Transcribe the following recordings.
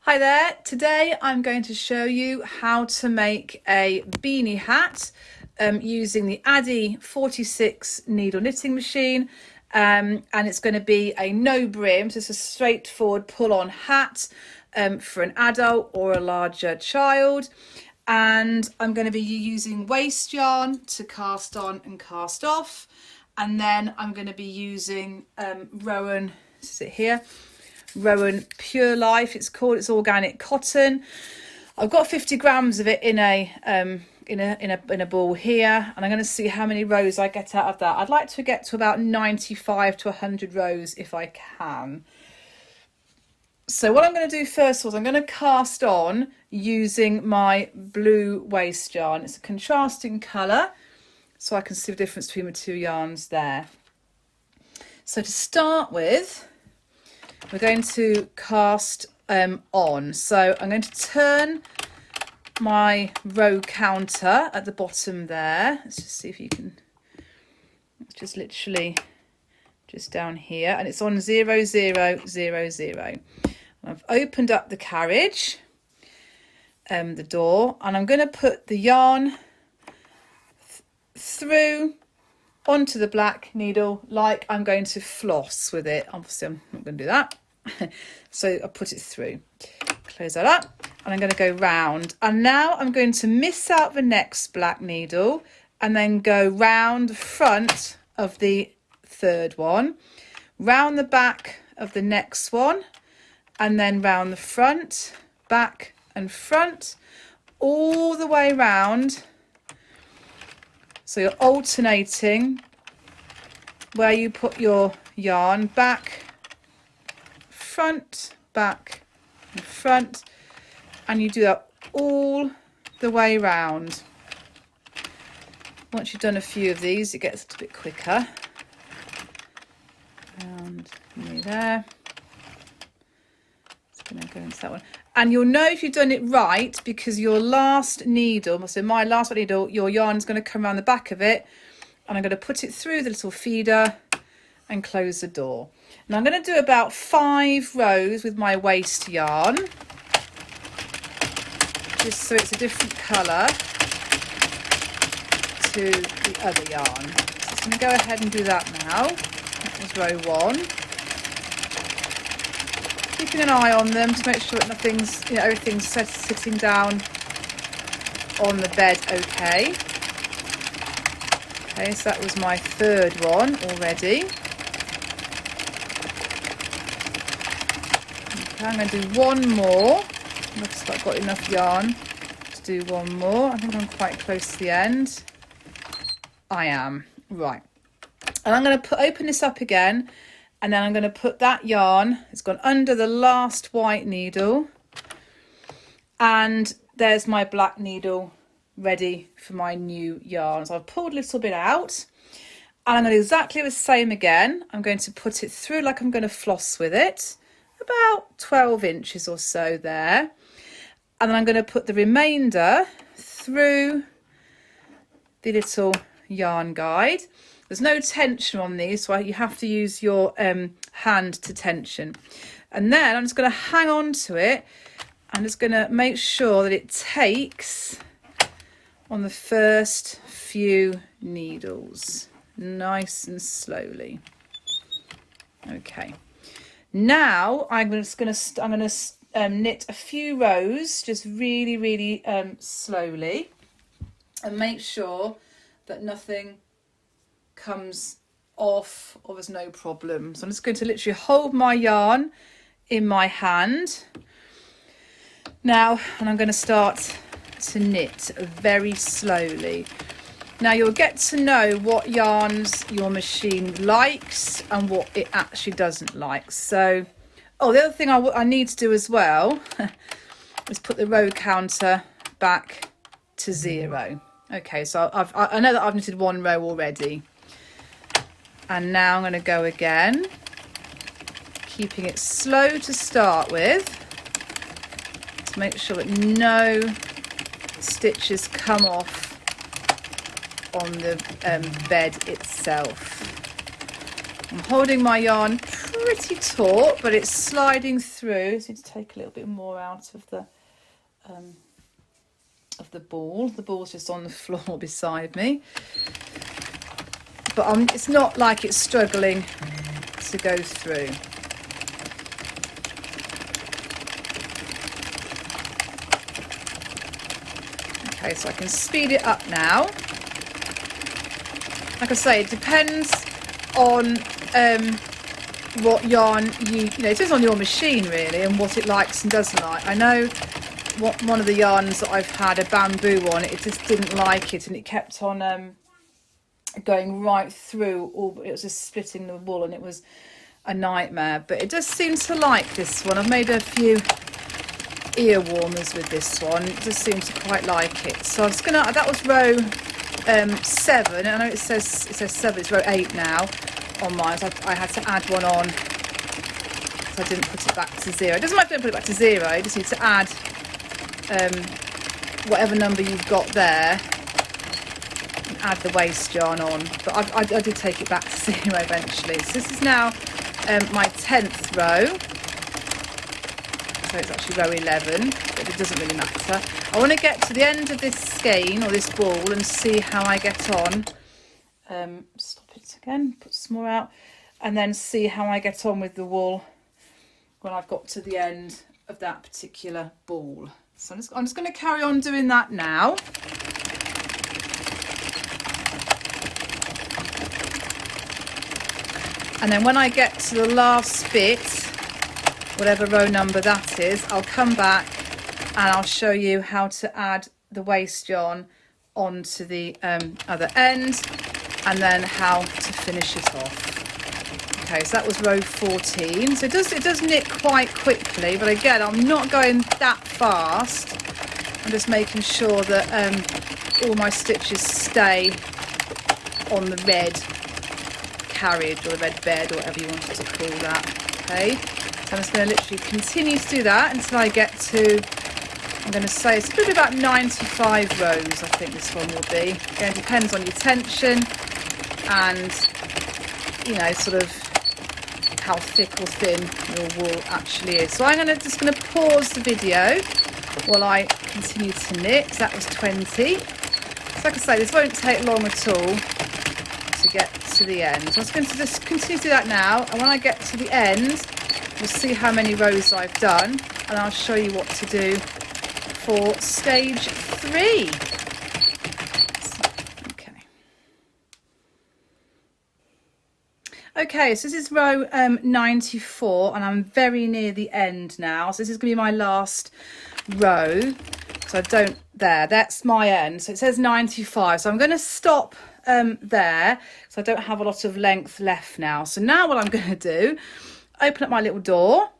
Hi there, today I'm going to show you how to make a beanie hat using the Addy 46 needle knitting machine, and it's going to be a no brim, so it's a straightforward pull-on hat for an adult or a larger child. And I'm going to be using waste yarn to cast on and cast off, and then I'm going to be using Rowan, is it here? Rowan Pure Life, it's called. It's organic cotton. I've got 50 grams of it in a ball here, and I'm going to see how many rows I get out of that. I'd like to get to about 95 to 100 rows if I can. So what I'm going to do first was I'm going to cast on using my blue waste yarn. It's a contrasting colour, so I can see the difference between the two yarns there. So to start with, we're going to cast on. So I'm going to turn my row counter at the bottom there. Let's just see if you can, just literally just down here, and it's on 0, 0, 0, 0. I've opened up the carriage, the door, and I'm going to put the yarn through onto the black needle like I'm going to floss with it. Obviously I'm not going to do that. So I put it through, close that up, and I'm going to go round, and now I'm going to miss out the next black needle and then go round the front of the third one, round the back of the next one, and then round the front, back and front, all the way round. So you're alternating where you put your yarn, back, front, back and front, and you do that all the way round. Once you've done a few of these, it gets a bit quicker. And near there. It's going to go into that one. And you'll know if you've done it right because your last needle, so my last needle, your yarn is going to come around the back of it, and I'm going to put it through the little feeder and close the door. Now I'm going to do about 5 rows with my waste yarn, just so it's a different colour to the other yarn. So I'm going to go ahead and do that now. That was row 1. Keeping an eye on them to make sure that nothing's, everything's sitting down on the bed okay. Okay, so that was my third one already. Okay, I'm going to do one more. Looks like I've got enough yarn to do one more. I think I'm quite close to the end. I am. Right. And I'm going to open this up again, and then I'm going to put that yarn, it's gone under the last white needle, and there's my black needle ready for my new yarn. So I've pulled a little bit out, and I'm going to do exactly the same again. I'm going to put it through like I'm going to floss with it, about 12 inches or so there, and then I'm going to put the remainder through the little yarn guide. There's no tension on these, so you have to use your hand to tension. And then I'm just going to hang on to it. I'm just going to make sure that it takes on the first few needles, nice and slowly. Okay. Now I'm going to knit a few rows, just really, really slowly, and make sure that nothing comes off or there's no problem. So I'm just going to literally hold my yarn in my hand now, and I'm going to start to knit very slowly. Now you'll get to know what yarns your machine likes and what it actually doesn't like. So, the other thing I need to do as well is put the row counter back to 0. Okay, so I know that I've knitted 1 row already. And now I'm going to go again, keeping it slow to start with, to make sure that no stitches come off on the bed itself. I'm holding my yarn pretty taut, but it's sliding through. So I need to take a little bit more out of the ball. The ball's just on the floor beside me. But it's not like it's struggling to go through. Okay, so I can speed it up now. Like I say, it depends on what yarn it depends on your machine really, and what it likes and doesn't like. I know one of the yarns that I've had a bamboo on, it just didn't like it, and it kept on going right through. It was just splitting the wool, and it was a nightmare. But it does seem to like this one. I've made a few ear warmers with this one. It just seems to quite like it. So I'm just gonna. That was row 7. I know it says 7. It's row 8 now on mine. So I had to add one on. So I didn't put it back to 0. It doesn't matter if I don't put it back to 0. You just need to add whatever number you've got there. Add the waste yarn on, but I did take it back to 0 eventually. So this is now my 10th row, so it's actually row 11, but it doesn't really matter. I want to get to the end of this skein or this ball and see how I get on. Stop it again, put some more out, and then see how I get on with the wool when I've got to the end of that particular ball. So I'm just going to carry on doing that now. And then when I get to the last bit, whatever row number that is, I'll come back and I'll show you how to add the waste yarn onto the other end, and then how to finish it off. Okay, so that was row 14. So it does knit quite quickly, but again, I'm not going that fast. I'm just making sure that all my stitches stay on the red carriage or the red bed or whatever you wanted to call that. Okay, so I'm just going to literally continue to do that until I get to, I'm going to say it's probably about 95 rows. I think this one will be. Again, it depends on your tension and sort of how thick or thin your wool actually is. So I'm just going to pause the video while I continue to knit. That was 20. So like I say, this won't take long at all to get to the end. So I'm going to just continue to do that now, and when I get to the end, we'll see how many rows I've done, and I'll show you what to do for stage 3. Okay, so this is row 94, and I'm very near the end now. So this is going to be my last row. So that's my end. So it says 95. So I'm going to stop there, so I don't have a lot of length left now. So now what I'm going to do, open up my little door,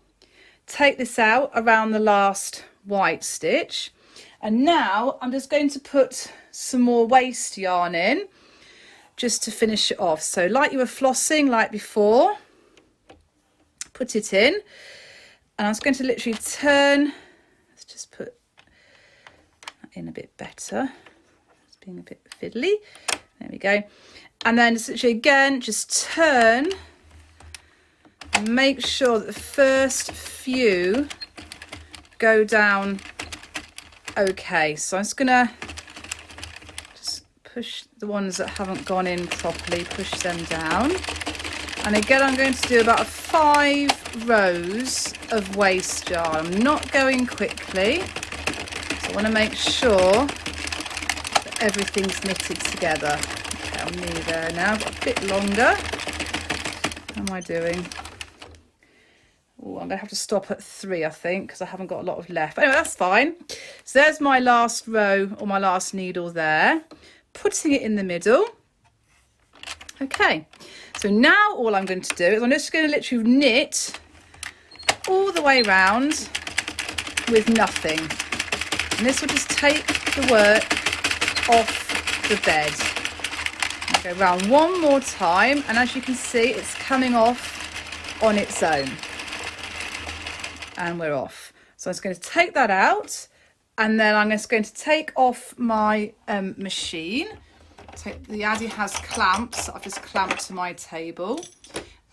take this out around the last white stitch, and now I'm just going to put some more waste yarn in, just to finish it off. So like you were flossing like before, put it in, and I'm just going to literally turn, let's just put that in a bit better, it's being a bit fiddly, there we go, and then just literally again just turn and make sure that the first few go down okay. So I'm just gonna push the ones that haven't gone in properly, push them down. And again, I'm going to do about 5 rows of waste yarn. I'm not going quickly, so I want to make sure that everything's knitted together. Okay, I'm nearly there now, I've got a bit longer. How am I doing? Oh, I'm going to have to stop at 3, I think, because I haven't got a lot of left. But anyway, that's fine. So there's my last row, or my last needle there. Putting it in the middle. Okay, so now all I'm going to do is I'm just going to literally knit all the way around with nothing, and this will just take the work off the bed. I'll go around one more time, and as you can see, it's coming off on its own, and we're off. So I'm just going to take that out, and then I'm just going to take off my machine. The Addy has clamps that I've just clamped to my table,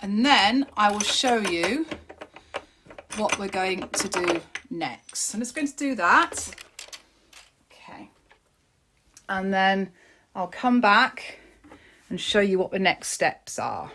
And then I will show you what we're going to do next. I'm just going to do that. Okay. And then I'll come back and show you what the next steps are.